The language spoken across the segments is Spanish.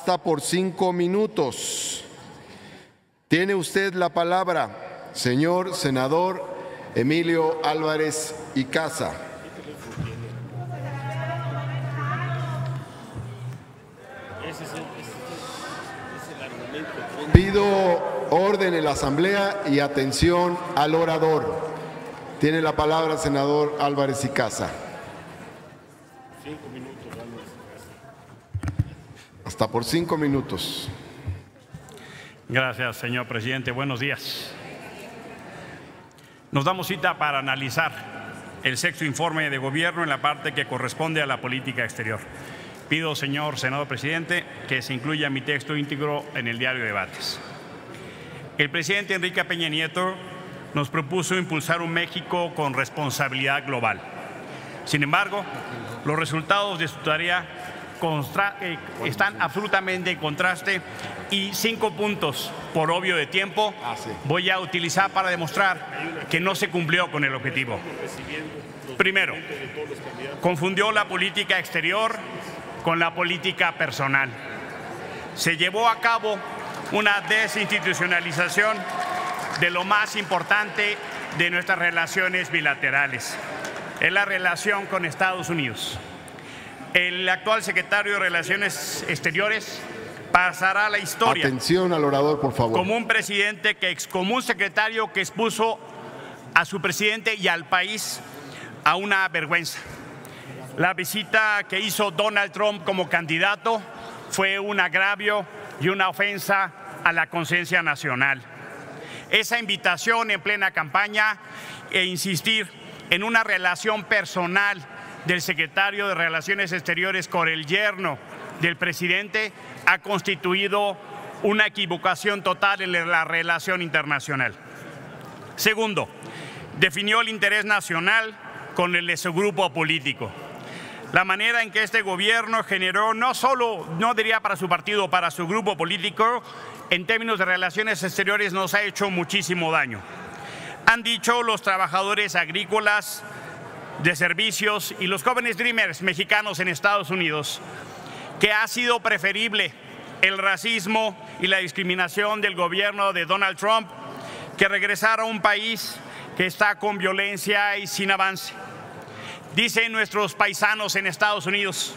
hasta por 5 minutos. Tiene usted la palabra, señor senador Emilio Álvarez y Casa. Pido orden en la Asamblea y atención al orador. Tiene la palabra el senador Álvarez y Casa. 5 minutos, hasta por 5 minutos. Gracias, señor presidente. Buenos días. Nos damos cita para analizar el sexto informe de gobierno en la parte que corresponde a la política exterior. Pido, señor senador presidente, que se incluya mi texto íntegro en el diario de debates. El presidente Enrique Peña Nieto nos propuso impulsar un México con responsabilidad global. Sin embargo, los resultados de su tarea están absolutamente en contraste y 5 puntos, por obvio de tiempo, voy a utilizar para demostrar que no se cumplió con el objetivo. Primero, confundió la política exterior con la política personal. Se llevó a cabo una desinstitucionalización de lo más importante de nuestras relaciones bilaterales. Es la relación con Estados Unidos. El actual secretario de Relaciones Exteriores pasará a la historia. Atención al orador, por favor. Como un secretario que expuso a su presidente y al país a una vergüenza. La visita que hizo Donald Trump como candidato fue un agravio y una ofensa a la conciencia nacional. Esa invitación en plena campaña e insistir en una relación personal del secretario de Relaciones Exteriores con el yerno del presidente ha constituido una equivocación total en la relación internacional. Segundo, definió el interés nacional con el de su grupo político. La manera en que este gobierno generó, no solo, no diría para su partido, para su grupo político, en términos de relaciones exteriores nos ha hecho muchísimo daño. Han dicho los trabajadores agrícolas, de servicios y los jóvenes dreamers mexicanos en Estados Unidos que ha sido preferible el racismo y la discriminación del gobierno de Donald Trump que regresar a un país que está con violencia y sin avance. Dicen nuestros paisanos en Estados Unidos,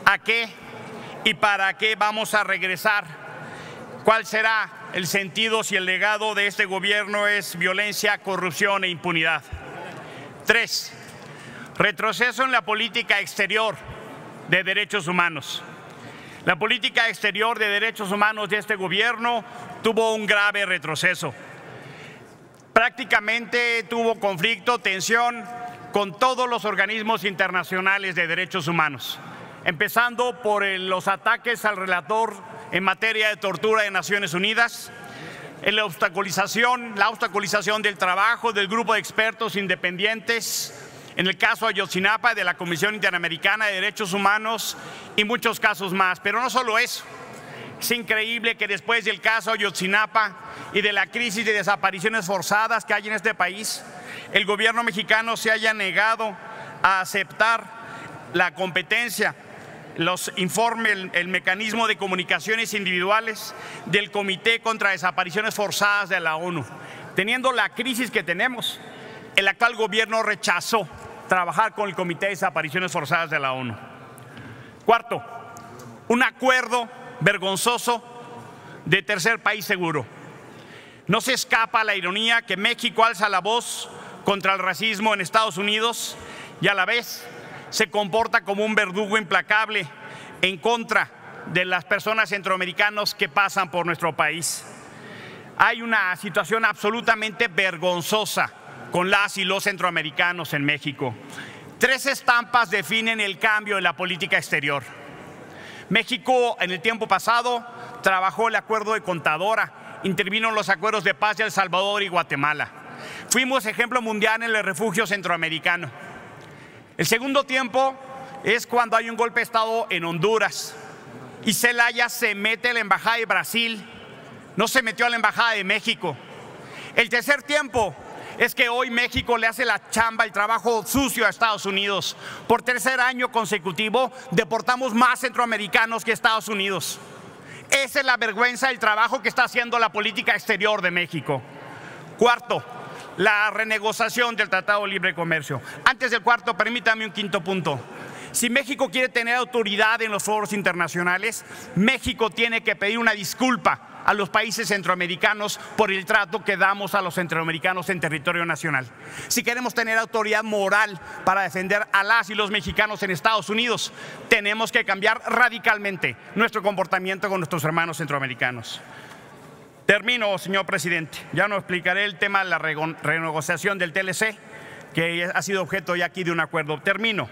¿a qué y para qué vamos a regresar? ¿Cuál será el sentido si el legado de este gobierno es violencia, corrupción e impunidad? 3. Retroceso en la política exterior de derechos humanos. La política exterior de derechos humanos de este gobierno tuvo un grave retroceso. Prácticamente tuvo conflicto, tensión con todos los organismos internacionales de derechos humanos, empezando por los ataques al relator en materia de tortura de Naciones Unidas, la obstaculización del trabajo del grupo de expertos independientes, en el caso Ayotzinapa de la Comisión Interamericana de Derechos Humanos y muchos casos más. Pero no solo eso, es increíble que después del caso Ayotzinapa y de la crisis de desapariciones forzadas que hay en este país, el gobierno mexicano se haya negado a aceptar la competencia, los informes, el mecanismo de comunicaciones individuales del Comité contra Desapariciones Forzadas de la ONU. Teniendo la crisis que tenemos, el actual gobierno rechazó trabajar con el Comité de Desapariciones Forzadas de la ONU. Cuarto, un acuerdo vergonzoso de tercer país seguro. No se escapa la ironía que México alza la voz contra el racismo en Estados Unidos y a la vez se comporta como un verdugo implacable en contra de las personas centroamericanas que pasan por nuestro país. Hay una situación absolutamente vergonzosa con las y los centroamericanos en México. 3 estampas definen el cambio en la política exterior. México en el tiempo pasado trabajó el acuerdo de Contadora, intervino en los acuerdos de paz de El Salvador y Guatemala. Fuimos ejemplo mundial en el refugio centroamericano. El segundo tiempo es cuando hay un golpe de Estado en Honduras y Zelaya se mete a la Embajada de Brasil, no se metió a la Embajada de México. El tercer tiempo es que hoy México le hace la chamba, el trabajo sucio a Estados Unidos. Por tercer año consecutivo deportamos más centroamericanos que Estados Unidos. Esa es la vergüenza del trabajo que está haciendo la política exterior de México. Cuarto, la renegociación del Tratado de Libre Comercio. Antes del cuarto, permítame un quinto punto. Si México quiere tener autoridad en los foros internacionales, México tiene que pedir una disculpa a los países centroamericanos por el trato que damos a los centroamericanos en territorio nacional. Si queremos tener autoridad moral para defender a las y los mexicanos en Estados Unidos, tenemos que cambiar radicalmente nuestro comportamiento con nuestros hermanos centroamericanos. Termino, señor presidente. Ya no explicaré el tema de la renegociación del TLC, que ha sido objeto ya aquí de un acuerdo. Termino.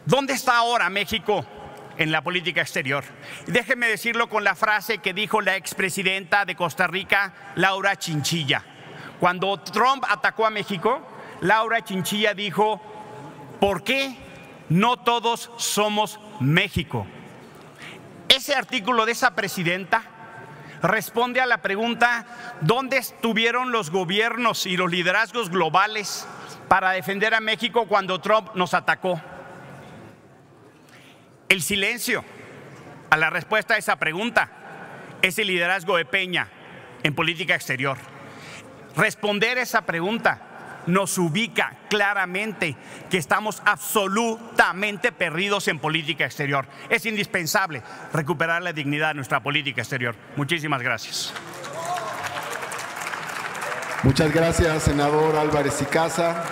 ¿Dónde está ahora México en la política exterior? Déjenme decirlo con la frase que dijo la expresidenta de Costa Rica, Laura Chinchilla. Cuando Trump atacó a México, Laura Chinchilla dijo: ¿por qué no todos somos México? Ese artículo de esa presidenta responde a la pregunta: ¿dónde estuvieron los gobiernos y los liderazgos globales para defender a México cuando Trump nos atacó? El silencio a la respuesta a esa pregunta es el liderazgo de Peña en política exterior. Responder esa pregunta nos ubica claramente que estamos absolutamente perdidos en política exterior. Es indispensable recuperar la dignidad de nuestra política exterior. Muchísimas gracias. Muchas gracias, senador Álvarez y Casa.